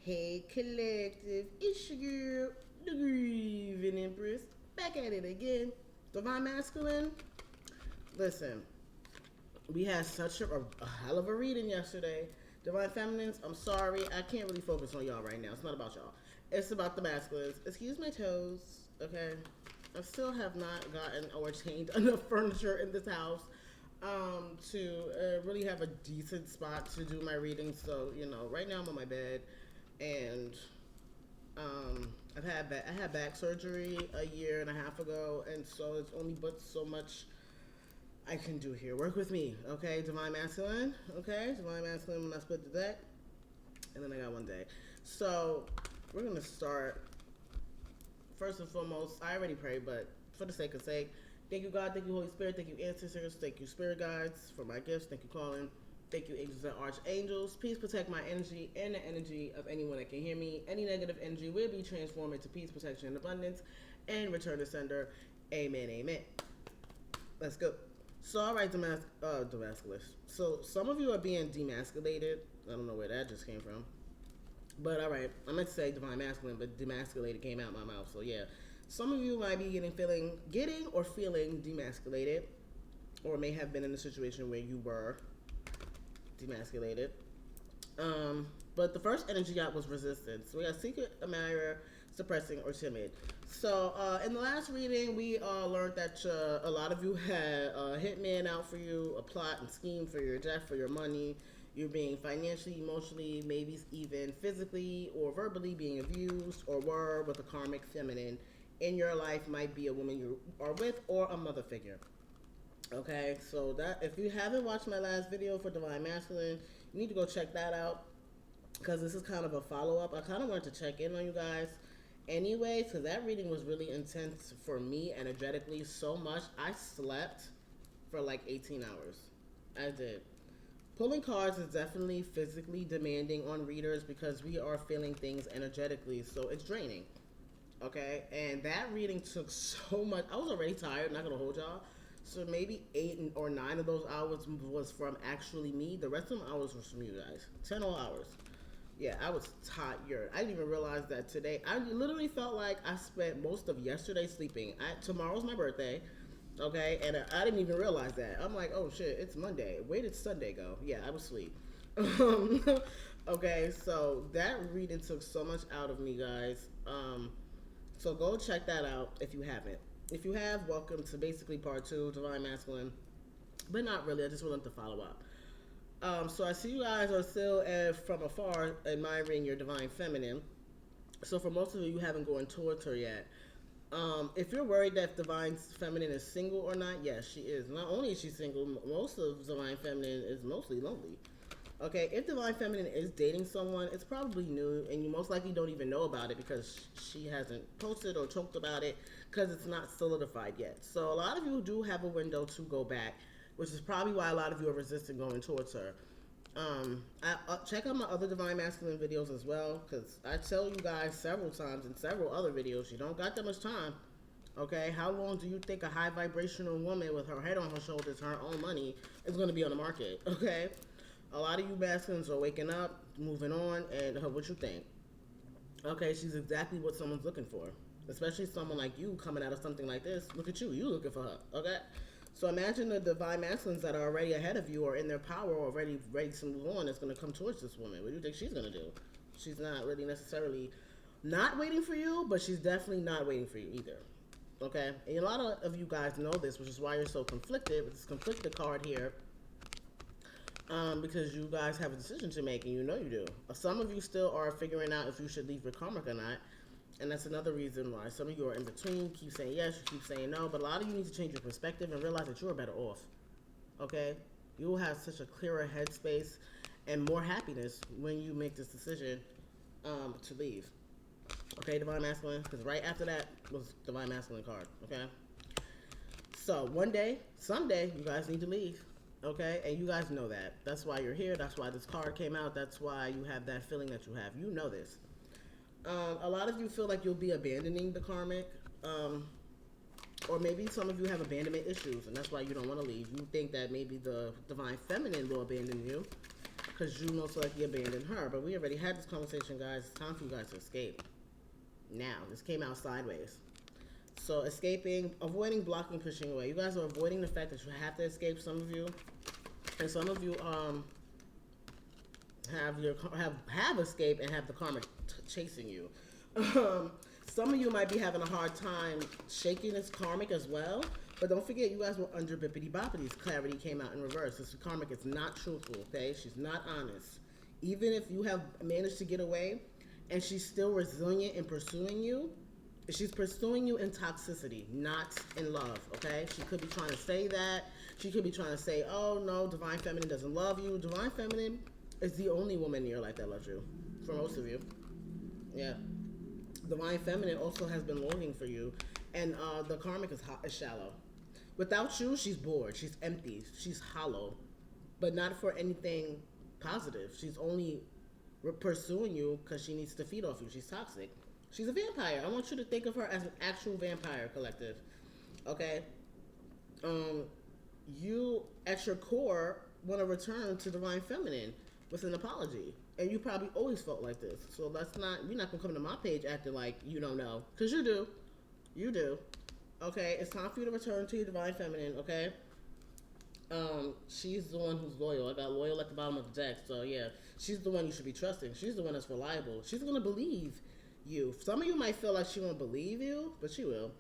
Hey collective, it's your girl, the grieving Empress, back at it again. Divine Masculine, listen, we had such a hell of a reading yesterday. Divine Feminines, I'm sorry, I can't really focus on y'all right now. It's not about y'all. It's about the masculines. Excuse my toes, okay? I still have not gotten or changed enough furniture in this house to really have a decent spot to do my readings. So, right now I'm on my bed and I had back surgery a year and a half ago, and so it's only but so much I can do here. Work with me, okay? Divine Masculine, okay? Divine Masculine when I split the deck, and then I got one day. So we're gonna start. First and foremost, I already prayed, but for the sake, thank you God, thank you Holy Spirit, thank you ancestors, thank you spirit guides for my gifts, thank you calling. Thank you, angels and archangels. Please protect my energy and the energy of anyone that can hear me. Any negative energy will be transformed into peace, protection, and abundance, and return to sender. Amen, amen. Let's go. So, all right, Damascus. So, some of you are being demasculated. I don't know where that just came from. But, all right, I meant to say divine masculine, but demasculated came out my mouth. So, yeah. Some of you might be getting or feeling demasculated, or may have been in a situation where you were demasculated. But the first energy got was resistance. So we got secret, admirer, suppressing, or timid. So in the last reading, we learned that a lot of you had a hitman out for you, a plot and scheme for your death, for your money. You're being financially, emotionally, maybe even physically or verbally being abused, or were with a karmic feminine in your life. Might be a woman you are with or a mother figure. Okay, so that if you haven't watched my last video for Divine Masculine, you need to go check that out because this is kind of a follow up. I kind of wanted to check in on you guys anyway because that reading was really intense for me energetically so much. I slept for like 18 hours. I did. Pulling cards is definitely physically demanding on readers because we are feeling things energetically, so it's draining. Okay, and that reading took so much. I was already tired, not gonna hold y'all. So maybe 8 or 9 of those hours was from actually me. The rest of them hours was from you guys. 10 whole hours. Yeah, I was tired. I didn't even realize that today. I literally felt like I spent most of yesterday sleeping. Tomorrow's my birthday, okay, and I didn't even realize that. I'm like, oh shit, it's Monday. Where did Sunday go? Yeah, I was asleep. Okay, so that reading took so much out of me, guys. So go check that out if you haven't. If you have, welcome to basically part 2, Divine Masculine. But not really, I just wanted to follow up. So I see you guys are still from afar admiring your Divine Feminine. So for most of you haven't gone towards her yet. If you're worried that Divine Feminine is single or not, yes, she is. Not only is she single, most of Divine Feminine is mostly lonely. Okay, if Divine Feminine is dating someone, it's probably new, and you most likely don't even know about it because she hasn't posted or talked about it because it's not solidified yet. So a lot of you do have a window to go back, which is probably why a lot of you are resisting going towards her. Check out my other Divine Masculine videos as well because I tell you guys several times in several other videos, you don't got that much time. Okay, how long do you think a high vibrational woman with her head on her shoulders, her own money, is going to be on the market? Okay. A lot of you masculines are waking up, moving on, and what you think? Okay, she's exactly what someone's looking for. Especially someone like you coming out of something like this. Look at you, you looking for her, okay? So imagine the divine masculines that are already ahead of you or in their power or already ready to move on that's going to come towards this woman. What do you think she's going to do? She's not really necessarily not waiting for you, but she's definitely not waiting for you either. Okay? And a lot of you guys know this, which is why you're so conflicted with this conflicted card here. Because you guys have a decision to make, and you know you do. Some of you still are figuring out if you should leave your karmic or not, and that's another reason why. Some of you are in between, keep saying yes, you keep saying no, but a lot of you need to change your perspective and realize that you are better off. Okay? You will have such a clearer headspace and more happiness when you make this decision to leave. Okay, Divine Masculine? Because right after that was Divine Masculine card. Okay? So one day, someday, you guys need to leave. Okay, and you guys know that. That's why you're here. That's why this card came out. That's why you have that feeling that you have. You know this. A lot of you feel like you'll be abandoning the karmic, or maybe some of you have abandonment issues, and that's why you don't want to leave. You think that maybe the divine feminine will abandon you, because you most likely abandoned her. But we already had this conversation, guys. It's time for you guys to escape. Now, this came out sideways. So escaping, avoiding, blocking, pushing away. You guys are avoiding the fact that you have to escape, some of you. And some of you have escaped and have the karma chasing you. Some of you might be having a hard time shaking this karmic as well. But don't forget, you guys were under bippity boppity's. Clarity came out in reverse. This karmic is not truthful, okay? She's not honest. Even if you have managed to get away and she's still resilient in pursuing you, she's pursuing you in toxicity, not in love, okay? She could be trying to say that. She could be trying to say, oh, no, Divine Feminine doesn't love you. Divine Feminine is the only woman in your life that loves you, for most of you. Yeah. Divine Feminine also has been longing for you, and the karmic is shallow. Without you, she's bored. She's empty. She's hollow, but not for anything positive. She's only pursuing you because she needs to feed off you. She's toxic. She's a vampire. I want you to think of her as an actual vampire, collective. Okay? You, at your core, want to return to Divine Feminine with an apology. And you probably always felt like this. So you're not going to come to my page acting like you don't know. Because you do. You do. Okay? It's time for you to return to your Divine Feminine, okay? She's the one who's loyal. I got loyal at the bottom of the deck. So, yeah. She's the one you should be trusting. She's the one that's reliable. She's going to believe you. Some of you might feel like she won't believe you, but she will.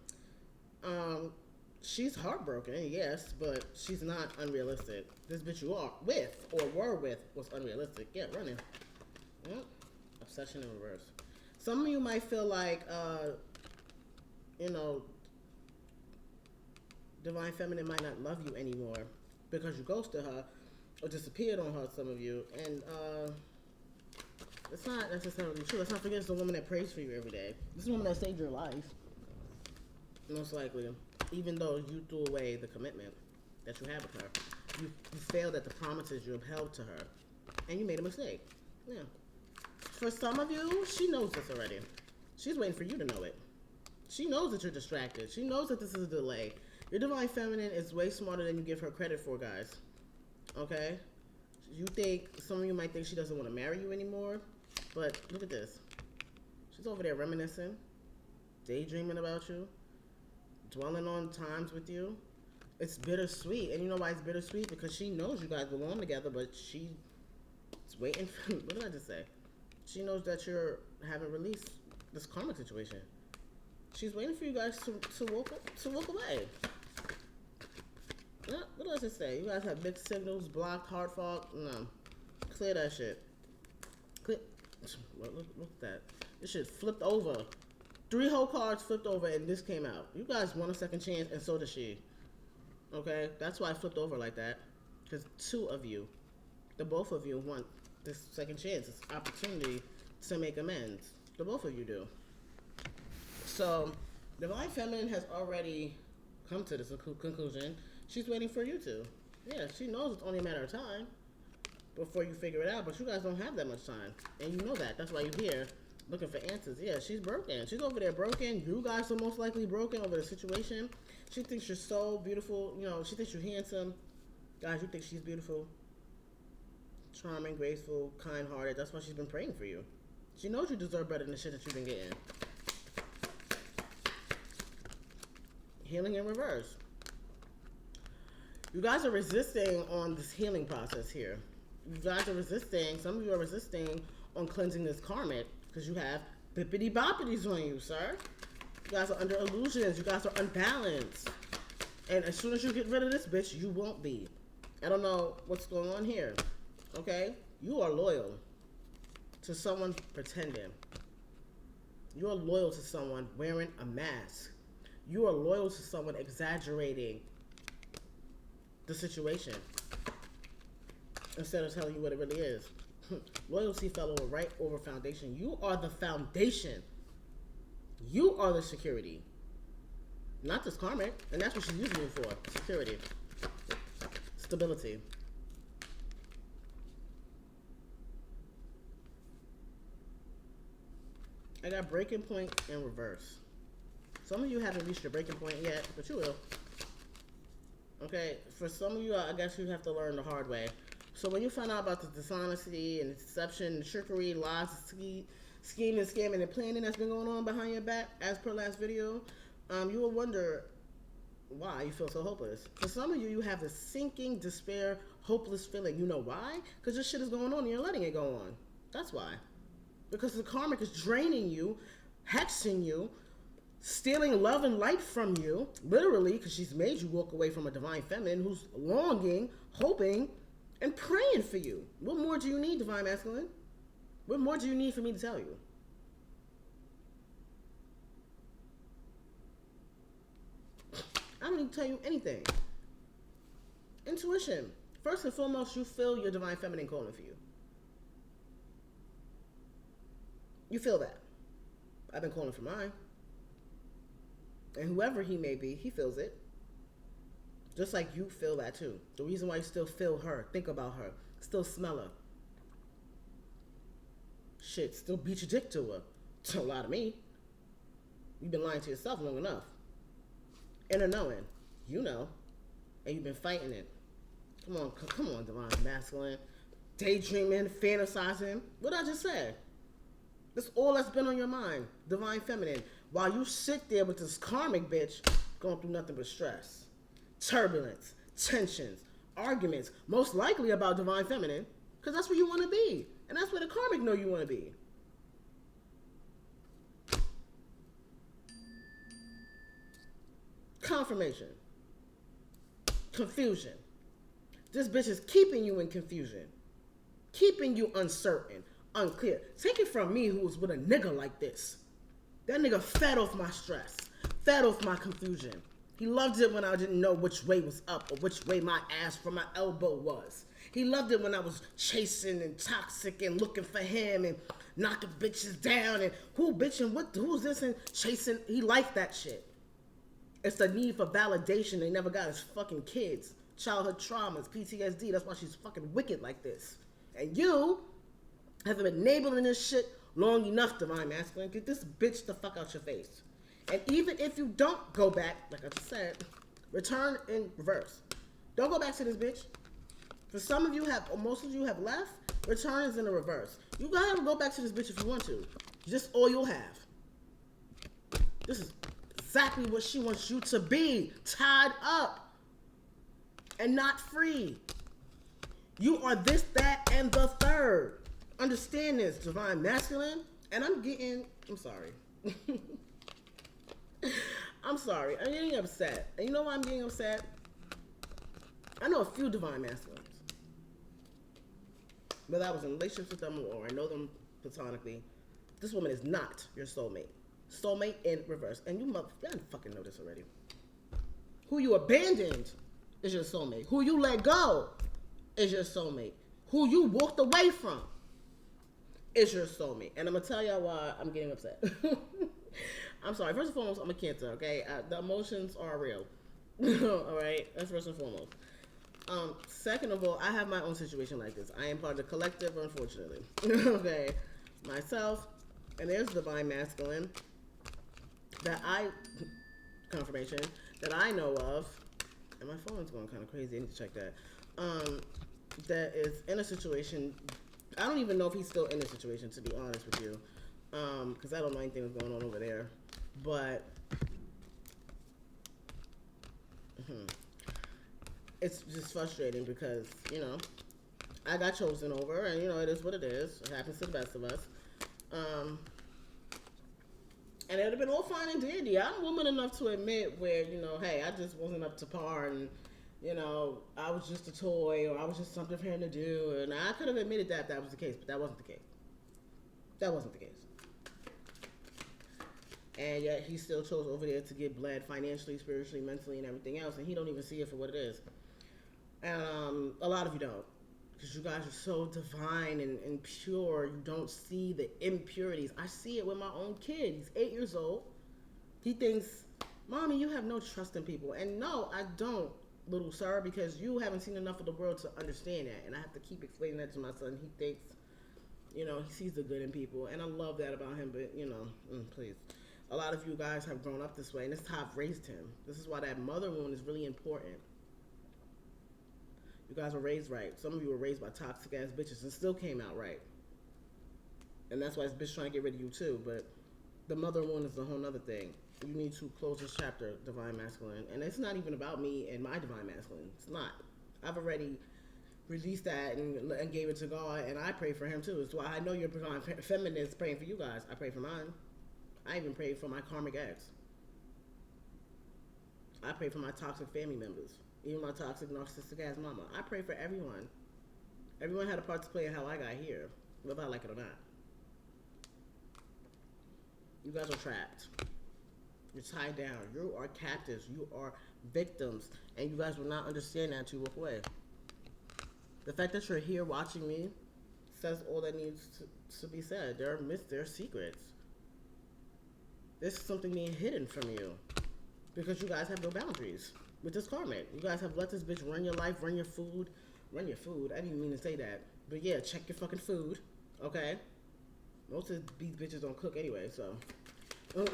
She's heartbroken, yes, but she's not unrealistic. This bitch you are with or were with was unrealistic. Yeah, running. Yep. Obsession in reverse. Some of you might feel like, Divine Feminine might not love you anymore because you ghosted her or disappeared on her, some of you. And, it's not necessarily true. Let's not forget it's the woman that prays for you every day. This is the woman that saved your life. Most likely. Even though you threw away the commitment that you had with her. You failed at the promises you upheld to her. And you made a mistake. Yeah. For some of you, she knows this already. She's waiting for you to know it. She knows that you're distracted. She knows that this is a delay. Your Divine Feminine is way smarter than you give her credit for, guys. Okay? Some of you might think she doesn't want to marry you anymore. But look at this. She's over there reminiscing, daydreaming about you, dwelling on times with you. It's bittersweet. And you know why it's bittersweet? Because she knows you guys belong together, but she's waiting for... What did I just say? She knows that you haven't released this karma situation. She's waiting for you guys to walk away. What does it say? You guys have mixed signals, blocked, hard fog. No. Clear that shit. Look at that. This shit flipped over. 3 whole cards flipped over and this came out. You guys want a second chance and so does she. Okay? That's why I flipped over like that. Because 2 of you, the both of you want this second chance, this opportunity to make amends. The both of you do. So, Divine Feminine has already come to this conclusion. She's waiting for you to. Yeah, she knows it's only a matter of time before you figure it out, but you guys don't have that much time. And you know that. That's why you're here looking for answers. Yeah, she's broken. She's over there broken. You guys are most likely broken over the situation. She thinks you're so beautiful. She thinks you're handsome. Guys, you think she's beautiful, charming, graceful, kind-hearted. That's why she's been praying for you. She knows you deserve better than the shit that you've been getting. Healing in reverse. You guys are resisting on this healing process here. You guys are resisting, some of you are resisting on cleansing this karmic because you have bippity boppities on you, sir. You guys are under illusions. You guys are unbalanced. And as soon as you get rid of this bitch, you won't be. I don't know what's going on here. Okay? You are loyal to someone pretending. You are loyal to someone wearing a mask. You are loyal to someone exaggerating the situation instead of telling you what it really is. Loyalty fell right over foundation. You are the foundation. You are the security. Not this karmic. And that's what she's using you for. Security. Stability. I got breaking point in reverse. Some of you haven't reached your breaking point yet, but you will. Okay, for some of you, I guess you have to learn the hard way. So when you find out about the dishonesty and deception, and trickery, lies, scheming, scamming, and planning that's been going on behind your back, as per last video, you will wonder why you feel so hopeless. For some of you, you have this sinking, despair, hopeless feeling. You know why? Because this shit is going on and you're letting it go on. That's why. Because the karmic is draining you, hexing you, stealing love and light from you, literally, because she's made you walk away from a divine feminine who's longing, hoping, and praying for you. What more do you need, divine masculine? What more do you need for me to tell you? I don't need to tell you anything. Intuition. First and foremost, you feel your divine feminine calling for you. You feel that. I've been calling for mine. And whoever he may be, he feels it. Just like you feel that too. The reason why you still feel her, think about her, still smell her. Shit, still beat your dick to her. To a lot of me. You've been lying to yourself long enough. Inner knowing, you know, and you've been fighting it. Come on, divine masculine. Daydreaming, fantasizing. What I just said. That's all that's been on your mind, divine feminine. While you sit there with this karmic bitch going through nothing but stress, turbulence, tensions, arguments, most likely about divine feminine, because that's where you want to be. And that's where the karmic know you want to be. Confirmation. Confusion. This bitch is keeping you in confusion. Keeping you uncertain, unclear. Take it from me who was with a nigga like this. That nigga fed off my stress. Fed off my confusion. He loved it when I didn't know which way was up or which way my ass from my elbow was. He loved it when I was chasing and toxic and looking for him and knocking bitches down and who's this and chasing. He liked that shit. It's the need for validation they never got as fucking kids. Childhood traumas, PTSD. That's why she's fucking wicked like this. And you haven't been enabling this shit long enough, divine masculine. Get this bitch the fuck out your face. And even if you don't go back, like I just said, return in reverse. Don't go back to this bitch. For some of you most of you have left, return is in the reverse. You gotta go back to this bitch if you want to. Just all you'll have. This is exactly what she wants you to be. Tied up. And not free. You are this, that, and the third. Understand this, divine masculine. And I'm sorry. I'm sorry. I'm getting upset. And you know why I'm getting upset? I know a few divine masculines. Whether I was in relationships with them or I know them platonically, this woman is not your soulmate. Soulmate in reverse. And you fucking know this already. Who you abandoned is your soulmate. Who you let go is your soulmate. Who you walked away from is your soulmate. And I'm going to tell y'all why I'm getting upset. I'm sorry. First and foremost, I'm a Cancer, okay? The emotions are real. All right? That's first and foremost. Second of all, I have my own situation like this. I am part of the collective, unfortunately. Okay? Myself, and there's divine masculine confirmation, that I know of, and my phone's going kind of crazy. I need to check that. That is in a situation. I don't even know if he's still in a situation, to be honest with you, because I don't know anything that's going on over there. But it's just frustrating because, you know, I got chosen over, and, you know, it is what it is. It happens to the best of us. And it would have been all fine and dandy. I'm woman enough to admit where, you know, hey, I just wasn't up to par, and, you know, I was just a toy, or I was just something for him to do. And I could have admitted that was the case, but that wasn't the case. That wasn't the case. And yet he still chose over there to get bled financially, spiritually, mentally, and everything else. And he don't even see it for what it is. And a lot of you don't. Because you guys are so divine and pure. You don't see the impurities. I see it with my own kid. He's 8 years old. He thinks, Mommy, you have no trust in people. And no, I don't, little sir, because you haven't seen enough of the world to understand that. And I have to keep explaining that to my son. He thinks, you know, he sees the good in people. And I love that about him. But, you know, please. A lot of you guys have grown up this way. And this is how I've raised him. This is why that mother wound is really important. You guys were raised right. Some of you were raised by toxic ass bitches and still came out right. And that's why this bitch trying to get rid of you too. But the mother one is a whole nother thing. You need to close this chapter, Divine Masculine. And it's not even about me and my Divine Masculine. It's not. I've already released that and gave it to God, and I pray for him too. It's why I know your Divine Feminine is praying for you guys. I pray for mine. I even pray for my karmic ex. I pray for my toxic family members. Even my toxic narcissistic ass mama. I pray for everyone. Everyone had a part to play in how I got here, whether I like it or not. You guys are trapped. You're tied down. You are captives. You are victims. And you guys will not understand that until you walk away. The fact that you're here watching me says all that needs to be said. There are secrets. This is something being hidden from you. Because you guys have no boundaries with this karmic. You guys have let this bitch run your life, run your food. Run your food? I didn't mean to say that. But yeah, check your fucking food. Okay? Most of these bitches don't cook anyway, so. But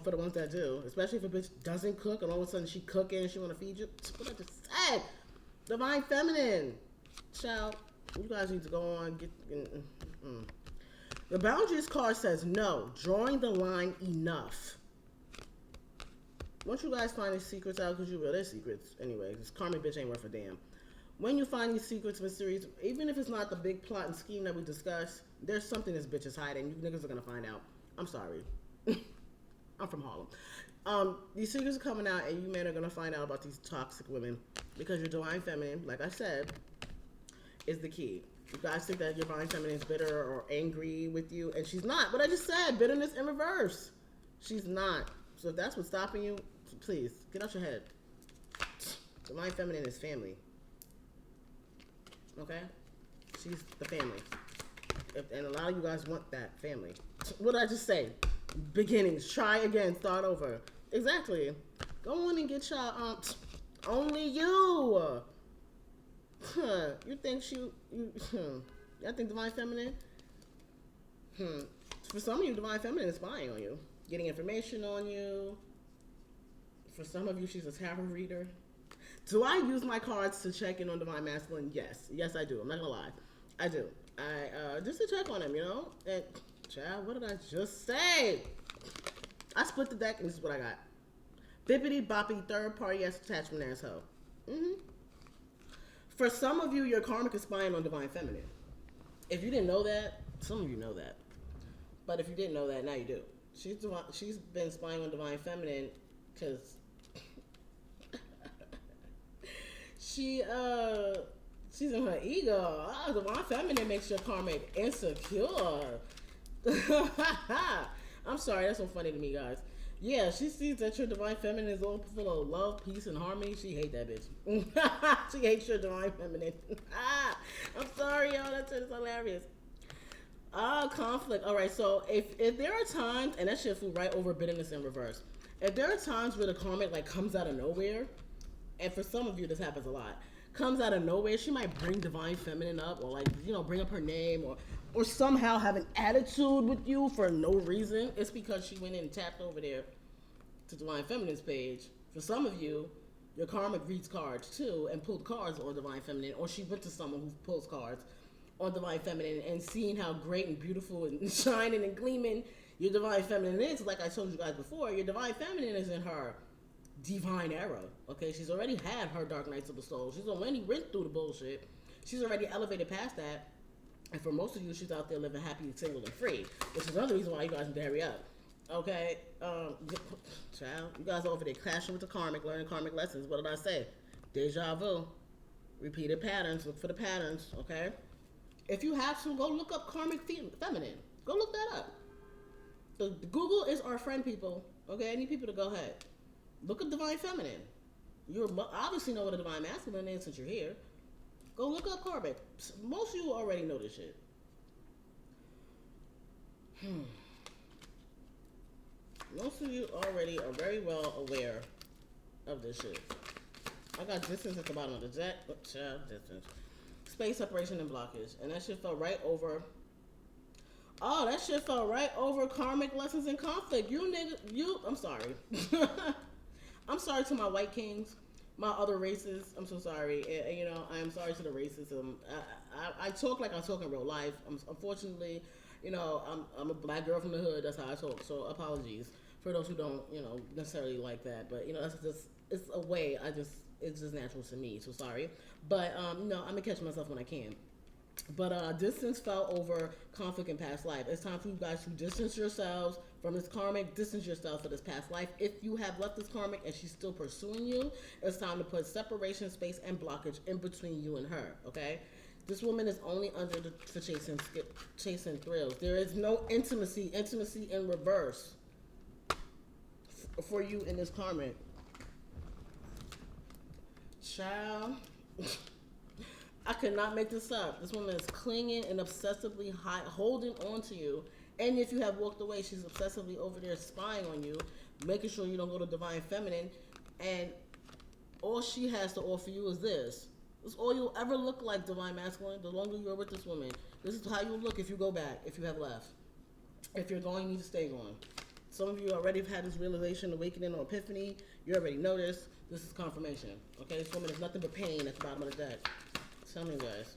for the ones that do, especially if a bitch doesn't cook and all of a sudden she cooking and she want to feed you. What I just said. Divine Feminine. Child, you guys need to go on. The boundaries card says no. Drawing the line enough. Once you guys find these secrets out, because you will, they're secrets anyway. This karmic bitch ain't worth a damn. When you find these secrets, mysteries, even if it's not the big plot and scheme that we discussed, there's something this bitch is hiding. You niggas are gonna find out. I'm sorry. I'm from Harlem. These secrets are coming out, and you men are gonna find out about these toxic women because your Divine Feminine, like I said, is the key. You guys think that your Divine Feminine is bitter or angry with you, and she's not. But I just said bitterness in reverse. She's not. So if that's what's stopping you, please get out your head. Divine Feminine is family. Okay? She's the family. And a lot of you guys want that family. What did I just say? Beginnings. Try again. Start over. Exactly. Go on and get y'all. Only you. You think I think Divine Feminine? For some of you, Divine Feminine is spying on you. Getting information on you. For some of you, she's a tarot reader. Do I use my cards to check in on Divine Masculine? Yes. Yes, I do. I'm not gonna lie. I do. Just to check on him, you know? And, child, what did I just say? I split the deck and this is what I got. Bippity boppy third party ass attachment asshole. For some of you, your karmic is spying on Divine Feminine. If you didn't know that, some of you know that. But if you didn't know that, now you do. She's been spying on Divine Feminine because she's in her ego. Divine Feminine makes your karmic insecure. I'm sorry, that's so funny to me, guys. Yeah, she sees that your Divine Feminine is all full of love, peace, and harmony. She hates that bitch. She hates your Divine Feminine. I'm sorry, y'all. That's hilarious. Conflict. All right, so if there are times, and that shit flew right over bitterness in reverse. If there are times where the karmic like comes out of nowhere, and for some of you this happens a lot, comes out of nowhere, she might bring Divine Feminine up, or like bring up her name, or somehow have an attitude with you for no reason. It's because she went in and tapped over there to Divine Feminine's page. For some of you, your karmic reads cards too and pulled cards on Divine Feminine, or she went to someone who pulls cards on Divine Feminine and seeing how great and beautiful and shining and gleaming your Divine Feminine is. Like I told you guys before, your Divine Feminine is in her divine era. Okay, she's already had her dark nights of the soul. She's already went through the bullshit. She's already elevated past that. And for most of you, she's out there living happy, single, and free, which is another reason why you guys need to hurry up. Okay, child, you guys are over there clashing with the karmic, learning karmic lessons. What did I say? Deja vu, repeated patterns. Look for the patterns. Okay, if you have to, go look up karmic feminine. Go look that up. The Google is our friend, people. Okay, I need people to go ahead. Look up Divine Feminine. You obviously know what a Divine Masculine is since you're here. Go look up karmic. Most of you already know this shit. Most of you already are very well aware of this shit. I got distance at the bottom of the deck. Child, distance. Space, separation, and blockage. And that shit fell right over. Oh, that shit fell right over karmic lessons and conflict. I'm sorry. I'm sorry to my white kings. my other races. I'm so sorry. You know, I am sorry to the racism. I talk like I talk in real life. Unfortunately, you know, I'm a black girl from the hood. That's how I talk. So apologies for those who don't, you know, necessarily like that. But you know, that's just it's a way. It's just natural to me. So sorry. But no, I'm gonna catch myself when I can. But distance fell over conflict in past life. It's time for you guys to distance yourselves from this karmic. Distance yourself for this past life. If you have left this karmic and she's still pursuing you, it's time to put separation, space, and blockage in between you and her. Okay. This woman is only under for chasing thrills. There is no intimacy. Intimacy in reverse for you in this karmic. Child. I could not make this up. This woman is clinging and obsessively holding on to you. And if you have walked away, she's obsessively over there spying on you, making sure you don't go to divine feminine. And all she has to offer you is this. This is all you'll ever look like, divine masculine, the longer you're with this woman. This is how you'll look if you go back, if you have left. If you're going, you need to stay going. Some of you already have had this realization, awakening, or epiphany. You already know this. This is confirmation. Okay, this woman is nothing but pain at the bottom of the deck. Tell me, guys.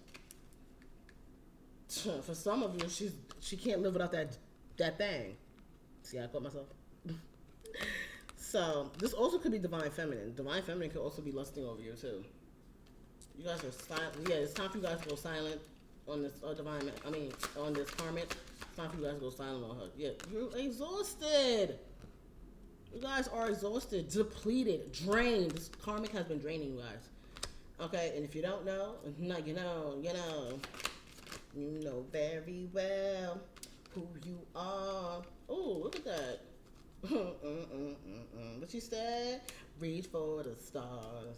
For some of you, she can't live without that thing. See, I caught myself. So this also could be divine feminine. Divine feminine could also be lusting over you too. You guys are silent. Yeah, it's time for you guys to go silent on this on this karmic. It's time for you guys to go silent on her. Yeah, you're exhausted. You guys are exhausted, depleted, drained. This karmic has been draining you guys. Okay, and if you don't know, no, you know very well who you are. Oh, look at that. What you said? Reach for the stars.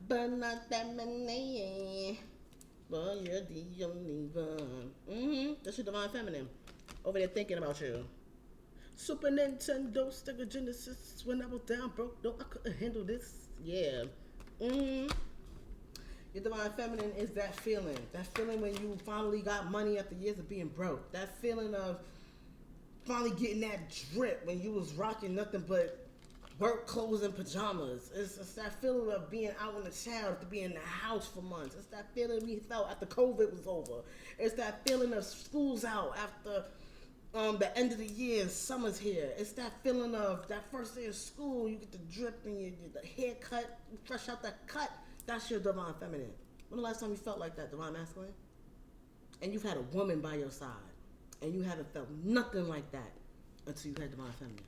But not that many. But you're the only one. That's your divine feminine. Over there thinking about you. Super Nintendo, Sega Genesis. When I was down broke, no, I couldn't handle this. Yeah. Your divine feminine is that feeling. That feeling when you finally got money after years of being broke. That feeling of finally getting that drip when you was rocking nothing but work clothes and pajamas. It's that feeling of being out in the child after being in the house for months. It's that feeling we felt after COVID was over. It's that feeling of school's out after the end of the year and summer's here. It's that feeling of that first day of school, you get the drip and you get the haircut, fresh out that cut. That's your divine feminine. When the last time you felt like that, divine masculine? And you've had a woman by your side. And you haven't felt nothing like that until you had divine feminine.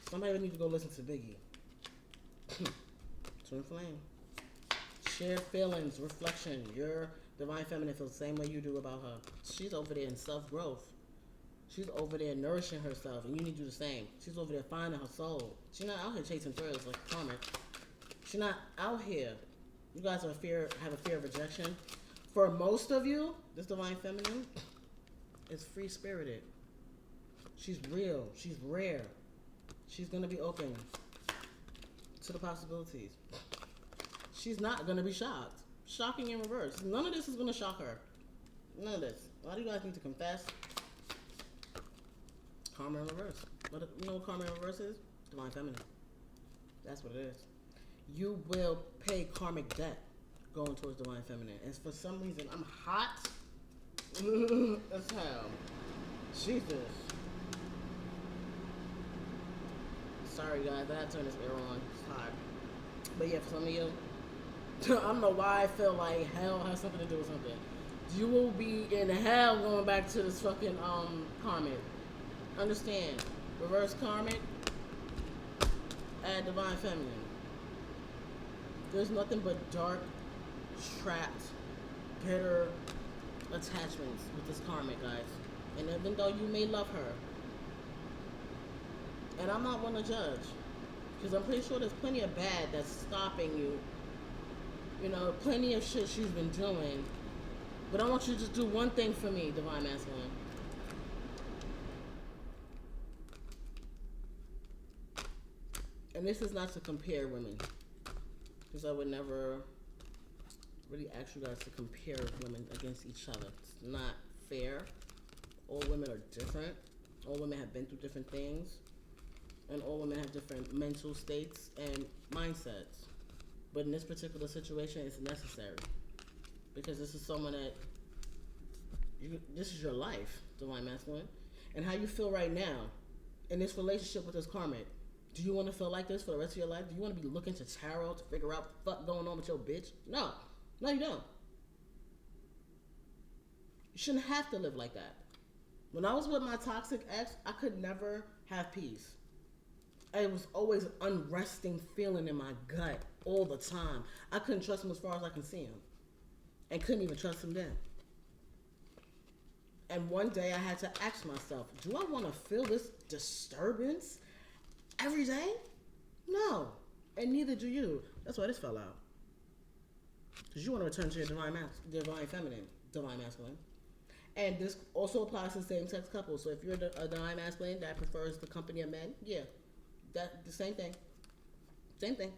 Somebody would need to go listen to Biggie. Twin flame. Shared feelings, reflection. Your divine feminine feels the same way you do about her. She's over there in self-growth. She's over there nourishing herself, and you need to do the same. She's over there finding her soul. She's not out here chasing thrills like karmic. She's not out here. You guys have a fear of rejection. For most of you, this divine feminine is free-spirited. She's real. She's rare. She's going to be open to the possibilities. She's not going to be shocked. Shocking in reverse. None of this is going to shock her. None of this. A lot of you guys need to confess. Karma in reverse. You know what karma in reverse is? Divine feminine. That's what it is. You will pay karmic debt going towards divine feminine. And for some reason, I'm hot as hell. Jesus. Sorry, guys. I had to turn this air on. It's hot. But yeah, for some of you, I don't know why I feel like hell has something to do with something. You will be in hell going back to this fucking karmic. Understand? Reverse karmic. Add divine feminine. There's nothing but dark, trapped, bitter attachments with this karmic, guys. And even though you may love her, and I'm not one to judge, because I'm pretty sure there's plenty of bad that's stopping you. You know, plenty of shit she's been doing. But I want you to just do one thing for me, divine masculine. And this is not to compare women, because I would never really ask you guys to compare women against each other. It's not fair. All women are different. All women have been through different things. And all women have different mental states and mindsets. But in this particular situation, it's necessary. Because this is someone that, this is your life, Divine Masculine. And how you feel right now in this relationship with this karmic. Do you want to feel like this for the rest of your life? Do you want to be looking to tarot to figure out what the fuck going on with your bitch? No. No, you don't. You shouldn't have to live like that. When I was with my toxic ex, I could never have peace. It was always an unresting feeling in my gut all the time. I couldn't trust him as far as I can see him. And couldn't even trust him then. And one day I had to ask myself, do I want to feel this disturbance every day? No. And neither do you. That's why this fell out. Because you want to return to your divine feminine, divine masculine. And this also applies to same-sex couples. So if you're a divine masculine that prefers the company of men, yeah, that the same thing. Same thing.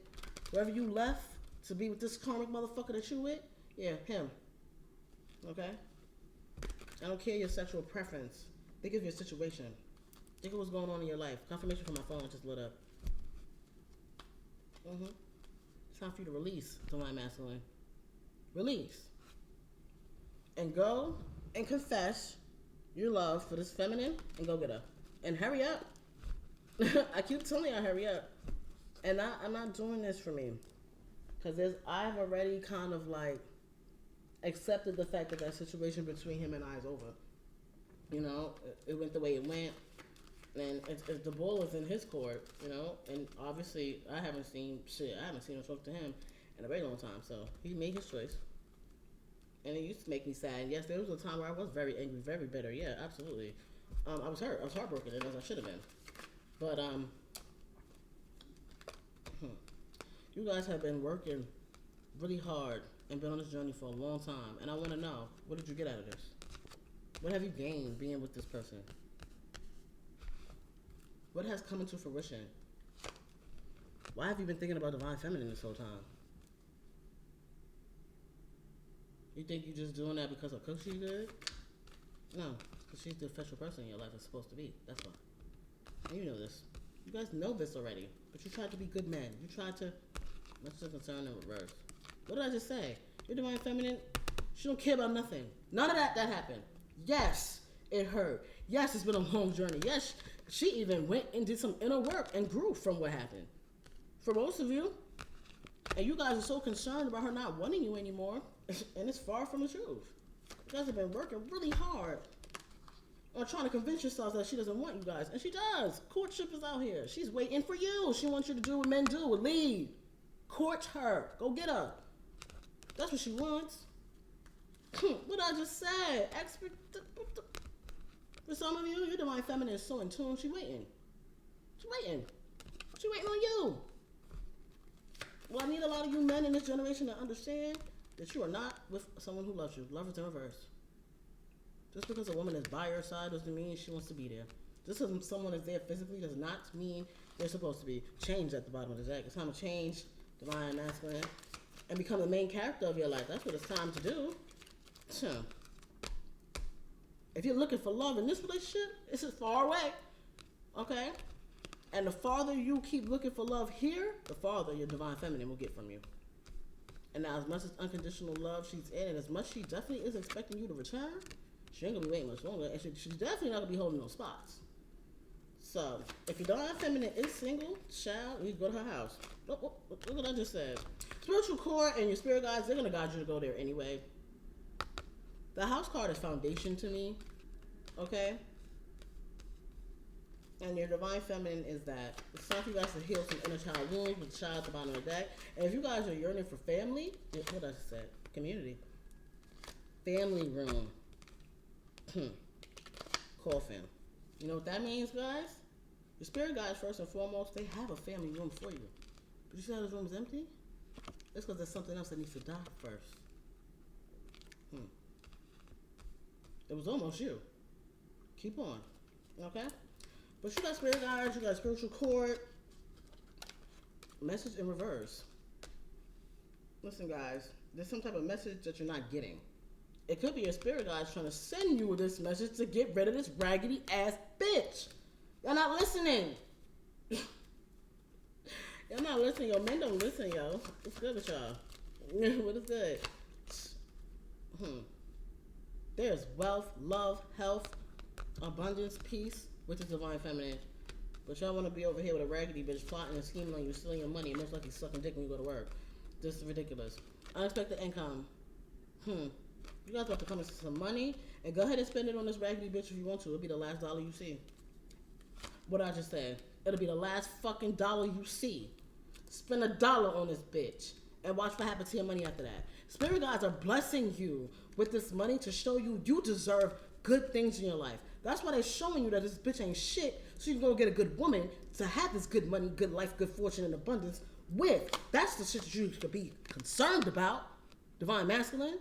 Wherever you left to be with this karmic motherfucker that you with, yeah, him. Okay? I don't care your sexual preference. Think of your situation. Think of what's going on in your life. Confirmation from my phone just lit up. It's time for you to release, divine masculine. Release. And go and confess your love for this feminine and go get her. And hurry up. I keep telling y'all hurry up. And I'm not doing this for me. Because I've already kind of like accepted the fact that situation between him and I is over. You know, it went the way it went. And it's the ball is in his court, you know. And obviously, I haven't seen him talk to him in a very long time. So he made his choice. And it used to make me sad. Yes, there was a time where I was very angry, very bitter. Yeah, absolutely. I was hurt. I was heartbroken, as I should have been. But you guys have been working really hard and been on this journey for a long time. And I want to know, what did you get out of this? What have you gained being with this person? What has come into fruition? Why have you been thinking about divine feminine this whole time? You think you're just doing that because of cook she good? No, because she's the official person in your life is supposed to be. That's why. And you know this. You guys know this already. But you tried to be good men. You tried to, much as concern in reverse. What did I just say? Your divine feminine, she don't care about nothing. None of that happened. Yes, it hurt. Yes, it's been a long journey. Yes, she even went and did some inner work and grew from what happened. For most of you, and you guys are so concerned about her not wanting you anymore, and it's far from the truth. You guys have been working really hard on trying to convince yourselves that she doesn't want you guys, and she does. Courtship is out here. She's waiting for you. She wants you to do what men do, lead. Court her. Go get her. That's what she wants. What I just said. For some of you, your divine feminine is so in tune. She waiting. She waiting. She waiting on you. Well, I need a lot of you men in this generation to understand that you are not with someone who loves you. Love is in reverse. Just because a woman is by your side doesn't mean she wants to be there. Just because someone is there physically does not mean they're supposed to be. Change at the bottom of the deck. It's time to change divine masculine and become the main character of your life. That's what it's time to do. If you're looking for love in this relationship, it's as far away. Okay? And the farther you keep looking for love here, the farther your divine feminine will get from you. And now, as much as unconditional love she's in, and as much she definitely is expecting you to return, she ain't gonna be waiting much longer, and she's definitely not gonna be holding no spots. So, if your divine feminine is single, child, you go to her house. Look what I just said. Spiritual core and your spirit guides, they're gonna guide you to go there anyway. The house card is foundation to me, okay? And your divine feminine is that. It's time for you guys to heal some inner child wounds with the child at the bottom of the deck. And if you guys are yearning for family, what I just said, community, family room, coffin. You know what that means, guys? Your spirit guides, first and foremost, they have a family room for you. But you see how this room is empty? It's because there's something else that needs to die first. It was almost you. Keep on. Okay? But you got spirit guides, you got spiritual cord. Message in reverse. Listen, guys, there's some type of message that you're not getting. It could be your spirit guide trying to send you this message to get rid of this raggedy ass bitch. Y'all not listening. Y'all not listening. Yo, men don't listen, yo. What's good with y'all? What is good? There's wealth, love, health, abundance, peace, which is divine feminine. But y'all want to be over here with a raggedy bitch plotting and scheming on you, stealing your money, and most likely sucking dick when you go to work. This is ridiculous. Unexpected income. You guys about to come into some money and go ahead and spend it on this raggedy bitch if you want to. It'll be the last dollar you see. What I just said. It'll be the last fucking dollar you see. Spend $1 on this bitch and watch what happens to your money after that. Spirit guides are blessing you with this money to show you you deserve good things in your life. That's why they're showing you that this bitch ain't shit, so you can go get a good woman to have this good money, good life, good fortune, and abundance with. That's the shit that you could be concerned about. Divine masculine.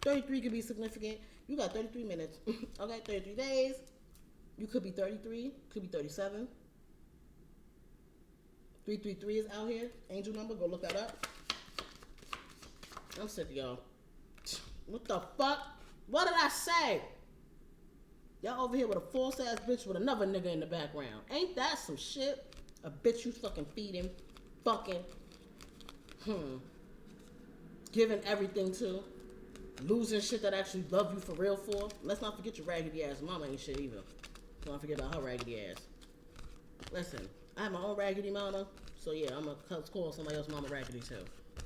33 could be significant. You got 33 minutes. Okay, 33 days. You could be 33, could be 37. 333 is out here. Angel number, go look that up. I'm sick of y'all. What the fuck? What did I say? Y'all over here with a false ass bitch with another nigga in the background. Ain't that some shit? A bitch you fucking feeding, fucking, giving everything to. Losing shit that actually love you for real for. Let's not forget your raggedy ass mama ain't shit either. Don't forget about her raggedy ass. Listen, I have my own raggedy mama, so yeah, I'm gonna call somebody else's mama raggedy too.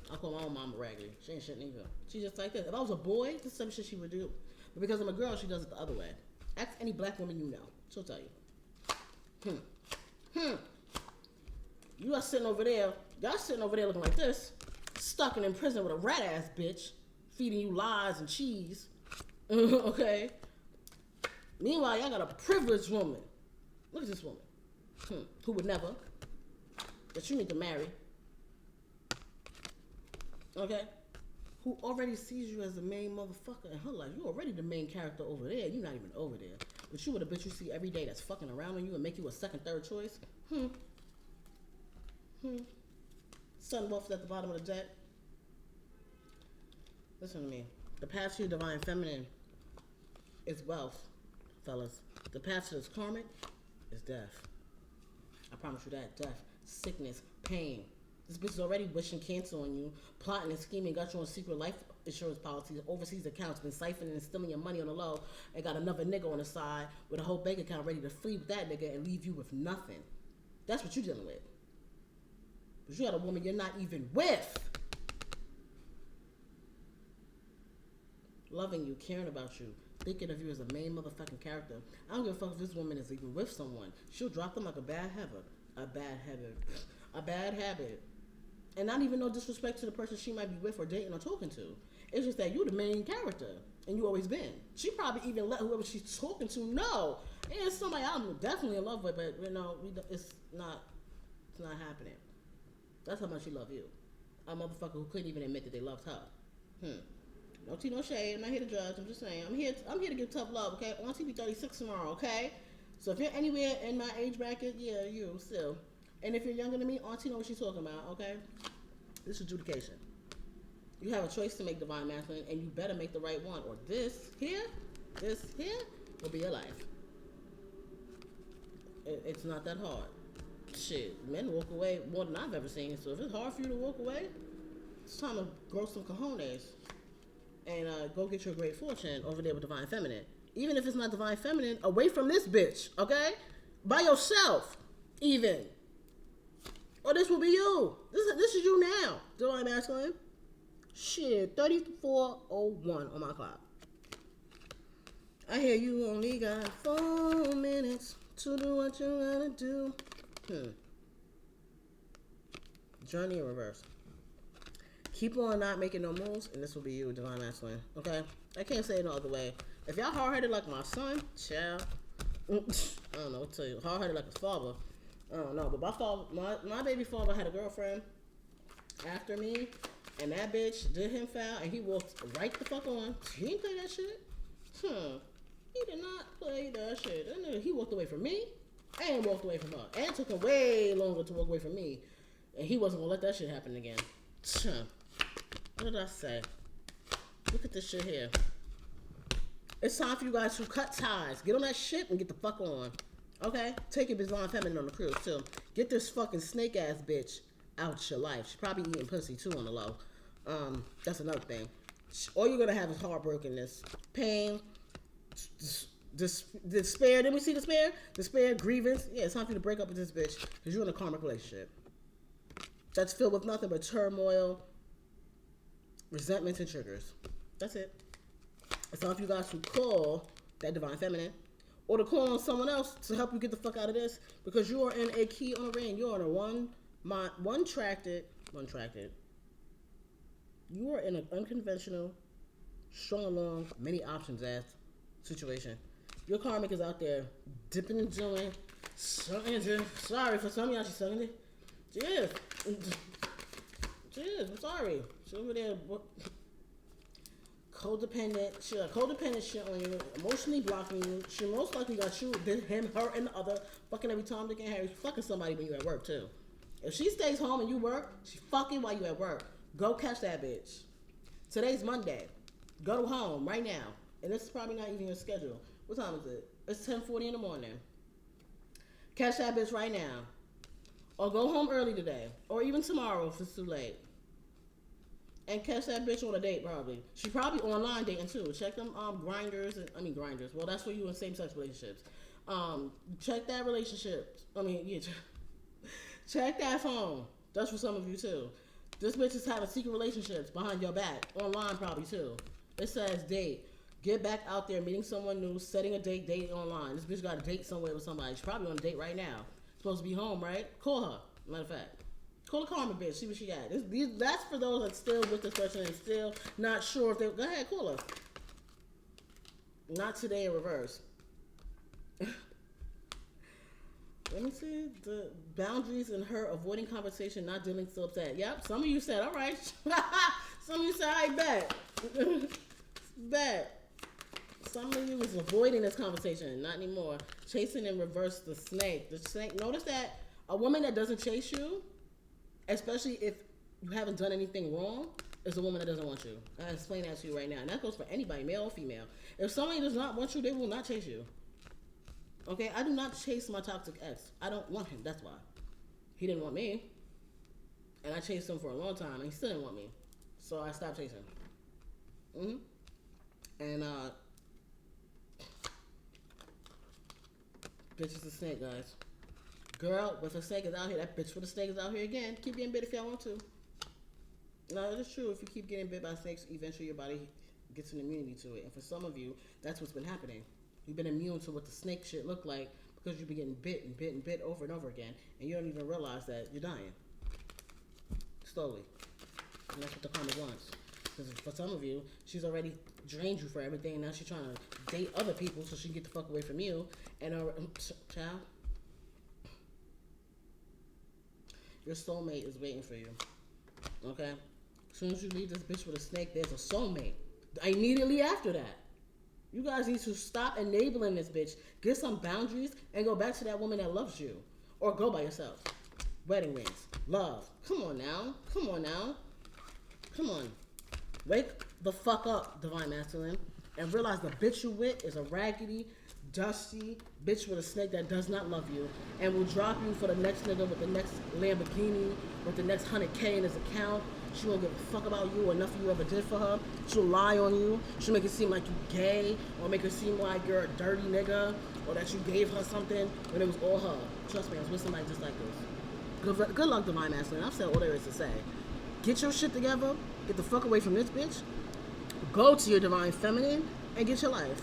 I'll call my own mama raggedy. She ain't shit neither. She's just like this. If I was a boy, this is some shit she would do. But because I'm a girl, she does it the other way. Ask any black woman you know. She'll tell you. You are sitting over there. Y'all sitting over there looking like this. Stuck and in prison with a rat ass bitch. Feeding you lies and cheese. Okay? Meanwhile, y'all got a privileged woman. Look at this woman. Who would never. That you need to marry. Okay? Who already sees you as the main motherfucker in her life. You already the main character over there. You're not even over there. But you with a bitch you see every day that's fucking around on you and make you a second, third choice. Sun Wolf's at the bottom of the deck. Listen to me. The path to your divine feminine is wealth, fellas. The path to this karmic is death. I promise you that. Death, sickness, pain. This bitch is already wishing cancer on you, plotting and scheming, got you on secret life insurance policies, overseas accounts, been siphoning and stealing your money on the low, and got another nigga on the side with a whole bank account ready to flee with that nigga and leave you with nothing. That's what you're dealing with. But you got a woman you're not even with. Loving you, caring about you, thinking of you as a main motherfucking character. I don't give a fuck if this woman is even with someone. She'll drop them like a bad habit. A bad habit. And not even no disrespect to the person she might be with or dating or talking to. It's just that you're the main character. And you always been. She probably even let whoever she's talking to know. And it's somebody I'm definitely in love with, but you know, it's not happening. That's how much she love you. A motherfucker who couldn't even admit that they loved her. No tea, no shade. I'm not here to judge. I'm just saying. I'm here to give tough love, okay? Auntie be 36 tomorrow, okay? So if you're anywhere in my age bracket, yeah, you still. And if you're younger than me, Auntie know what she's talking about, okay? This is adjudication. You have a choice to make divine masculine, and you better make the right one, or this here will be your life. It's not that hard. Shit, men walk away more than I've ever seen. So if it's hard for you to walk away, it's time to grow some cojones and go get your great fortune over there with divine feminine. Even if it's not divine feminine, away from this bitch, okay? By yourself, even. Or this will be you. This is you now. Divine masculine. Shit, 34:01 on my clock. I hear you only got 4 minutes to do what you gotta do. Journey in reverse. Keep on not making no moves, and this will be you, divine masculine. Okay? I can't say it no other way. If y'all hard-headed like my son, child, I don't know what to tell you. Hard-headed like his father. I don't know. But my baby father had a girlfriend after me, and that bitch did him foul, and he walked right the fuck on. He didn't play that shit. He did not play that shit. That nigga, he walked away from me and walked away from her. And it took him way longer to walk away from me. And he wasn't gonna let that shit happen again. What did I say? Look at this shit here. It's time for you guys to cut ties. Get on that shit and get the fuck on. Okay? Take your Bizarre Feminine on the cruise, too. Get this fucking snake-ass bitch out your life. She's probably eating pussy, too, on the low. That's another thing. All you're going to have is heartbrokenness, pain, despair. Didn't we see despair? Despair, grievance. Yeah, it's time for you to break up with this bitch because you're in a karmic relationship that's filled with nothing but turmoil, resentments, and triggers. That's it. It's time for you guys to call that divine feminine or to call on someone else to help you get the fuck out of this because you are in a key on a ring. You are in a one-tracted. You are in an unconventional, strung along, many options ass situation. Your karmic is out there dipping and doing, sorry for some of y'all, she's sucking it. Cheers. I'm sorry. She's over there codependent. She got codependent shit on you, emotionally blocking you. She most likely got you, him, her, and the other fucking every time Dick and Harry. She's fucking somebody when you at work too. If she stays home and you work, she fucking while you at work. Go catch that bitch. Today's Monday. Go home right now. And this is probably not even your schedule. What time is it? It's 10:40 in the morning. Catch that bitch right now. Or go home early today. Or even tomorrow if it's too late. And catch that bitch on a date probably. She probably online dating too. Check them grinders. Grinders. Well, that's for you in same-sex relationships. Check that relationship. Check that phone. That's for some of you too. This bitch is having secret relationships behind your back. Online probably too. It says date. Get back out there, meeting someone new, setting a date, dating online. This bitch got a date somewhere with somebody. She's probably on a date right now. Supposed to be home, right? Call her. Matter of fact. Call the karma bitch. See what she got. That's for those that still with this person and still not sure if they... Go ahead, call her. Not today in reverse. Let me see. The boundaries in her avoiding conversation, not dealing so upset. Yep, some of you said, all right. Some of you said, I bet. Bet. Some of you was avoiding this conversation. Not anymore. Chasing in reverse the snake. The snake. Notice that a woman that doesn't chase you, especially if you haven't done anything wrong, is a woman that doesn't want you. I explain that to you right now. And that goes for anybody, male or female. If somebody does not want you, they will not chase you. Okay? I do not chase my toxic ex. I don't want him. That's why. He didn't want me. And I chased him for a long time, and he still didn't want me. So I stopped chasing. And, bitch is a snake, guys. Girl, with a snake is out here. That bitch with a snake is out here again. Keep getting bit if y'all want to. No, it is true. If you keep getting bit by snakes, eventually your body gets an immunity to it. And for some of you, that's what's been happening. You've been immune to what the snake shit look like because you've been getting bit and bit and bit over and over again. And you don't even realize that you're dying. Slowly. And that's what the karma wants. Because for some of you, she's already drained you for everything. And now she's trying to date other people so she can get the fuck away from you. And, child, your soulmate is waiting for you. Okay? As soon as you leave this bitch with a snake, there's a soulmate. Immediately after that. You guys need to stop enabling this bitch. Get some boundaries and go back to that woman that loves you. Or go by yourself. Wedding rings. Love. Come on now. Come on now. Come on. Wake the fuck up, Divine Masculine. And realize the bitch you with is a raggedy, dusty bitch with a snake that does not love you. And will drop you for the next nigga with the next Lamborghini, with the next 100K in his account. She won't give a fuck about you or nothing you ever did for her. She'll lie on you. She'll make it seem like you gay, or make it seem like you're a dirty nigga, or that you gave her something when it was all her. Trust me, I was with somebody just like this. Good luck, Divine Masculine. I've said all there is to say. Get your shit together. Get the fuck away from this bitch. Go to your Divine Feminine and get your life.